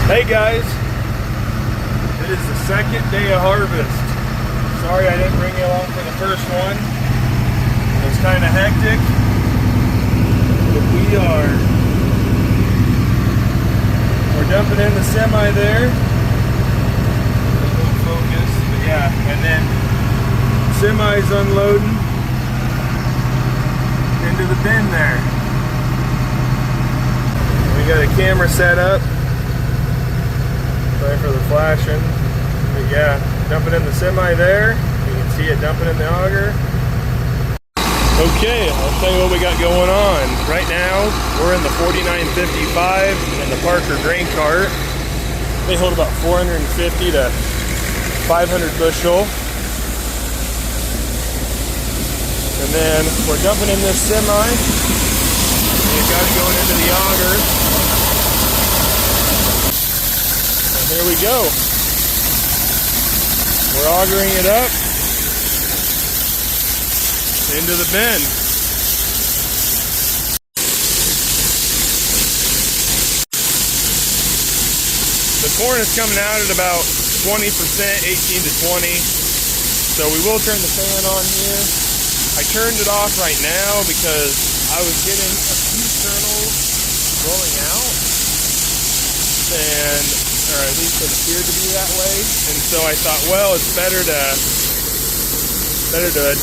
Hey guys, it is the second day of harvest. Sorry I didn't bring you along for the first one. It was kind of hectic, but we're dumping in the semi there. A little focus, but yeah, and then semi's unloading into the bin there. We got a camera set up. Sorry for the flashing, but yeah, dumping in the semi there. You can see it dumping in the auger. Okay, I'll tell you what we got going on. Right now, we're in the 4955 in the Parker grain cart. They hold about 450 to 500 bushel. And then we're dumping in this semi. We've got it going into the auger. Here we go. We're augering it up into the bin. The corn is coming out at about 20%, 18 to 20. So we will turn the fan on here. I turned it off right now because I was getting a few kernels rolling out, or at least it appeared to be that way. And so I thought, well, it's better to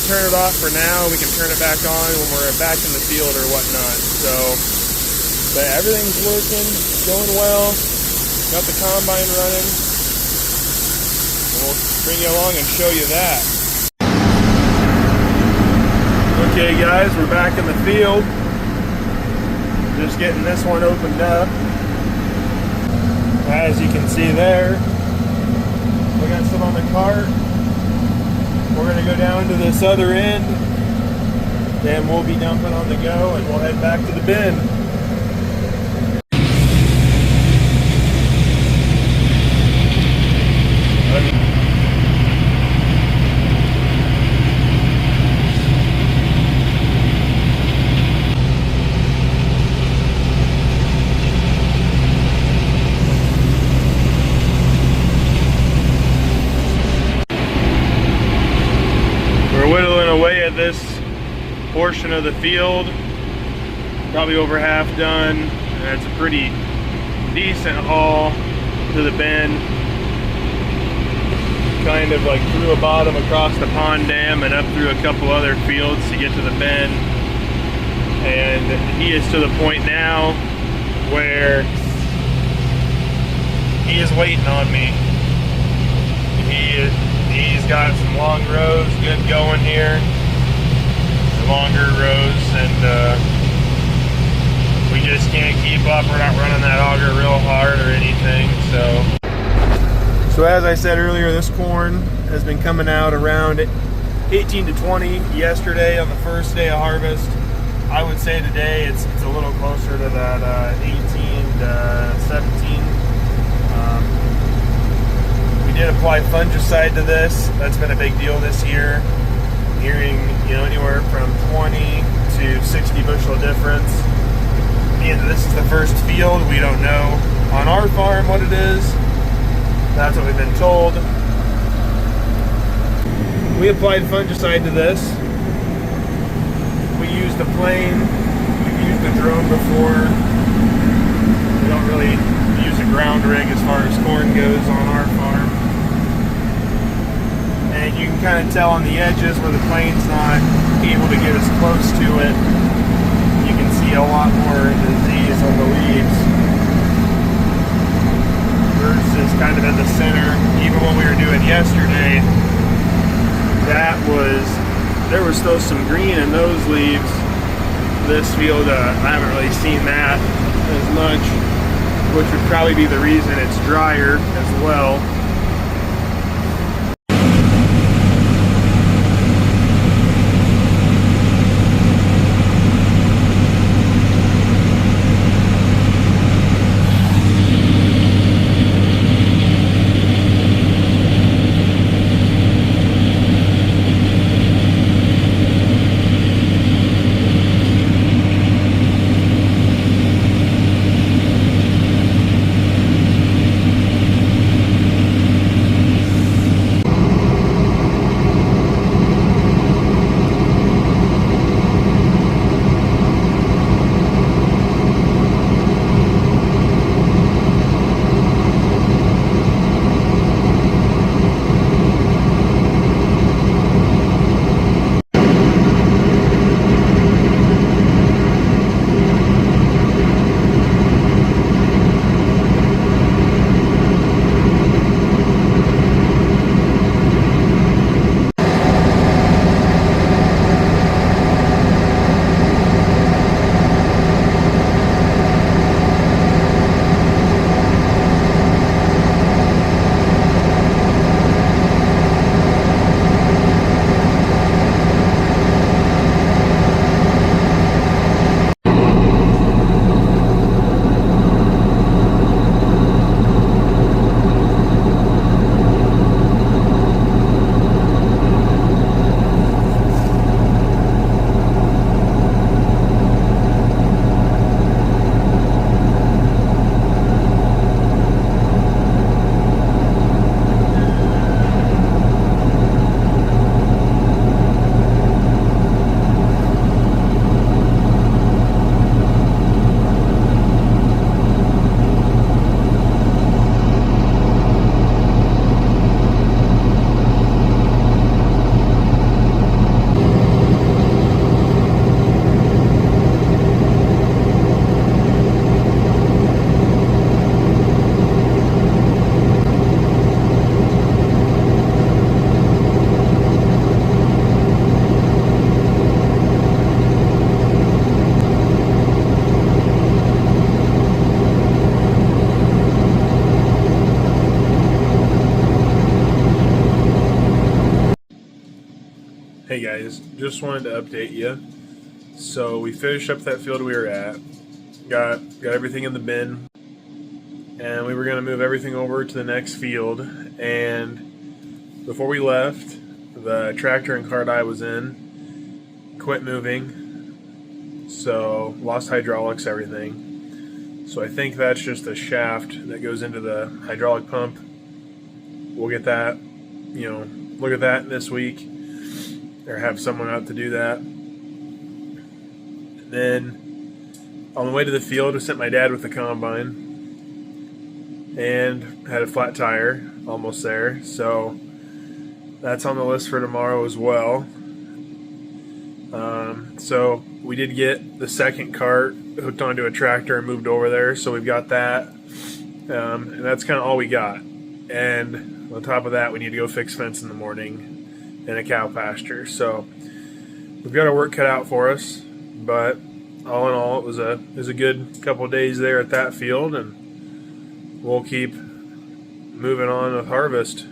turn it off for now. We can turn it back on when we're back in the field or whatnot. So, but everything's working, going well. Got the combine running. We'll bring you along and show you that. Okay guys, we're back in the field. Just getting this one opened up. As you can see there, we got some on the cart. We're going to go down to this other end, then we'll be dumping on the go and we'll head back to the bin. This portion of the field, probably over half done, and it's a pretty decent haul to the bin, kind of like through a bottom across the pond dam and up through a couple other fields to get to the bin. And he is to the point now where he is waiting on me. He's got some long rows good going here, longer rows, and we just can't keep up. We're not running that auger real hard or anything. So as I said earlier, this corn has been coming out around 18 to 20 yesterday on the first day of harvest. I would say today it's a little closer to that 18 to 17. We did apply fungicide to this. That's been a big deal this year. Hearing, anywhere from 20 to 60 bushel difference. And this is the first field. We don't know on our farm what it is. That's what we've been told. We applied fungicide to this. We used a plane. We've used a drone before. We don't really use a ground rig as far as corn goes on our farm. And you can kind of tell on the edges where the plane's not able to get as close to it. You can see a lot more disease on the leaves versus kind of in the center. Even what we were doing yesterday, there was still some green in those leaves. This field, I haven't really seen that as much, which would probably be the reason it's drier as well. Hey guys, just wanted to update you. So we finished up that field we were at, got everything in the bin, and we were going to move everything over to the next field. And before we left, the tractor and cart I was in quit moving, so lost hydraulics, everything. So I think that's just the shaft that goes into the hydraulic pump. We'll get that, look at that this week, or have someone out to do that. And then on the way to the field, I sent my dad with the combine and had a flat tire, almost there. So that's on the list for tomorrow as well. So we did get the second cart hooked onto a tractor and moved over there. So we've got that. And that's kind of all we got. And on top of that, we need to go fix fence in the morning in a cow pasture. So we've got our work cut out for us. But all in all, it was a good couple of days there at that field, and we'll keep moving on with harvest.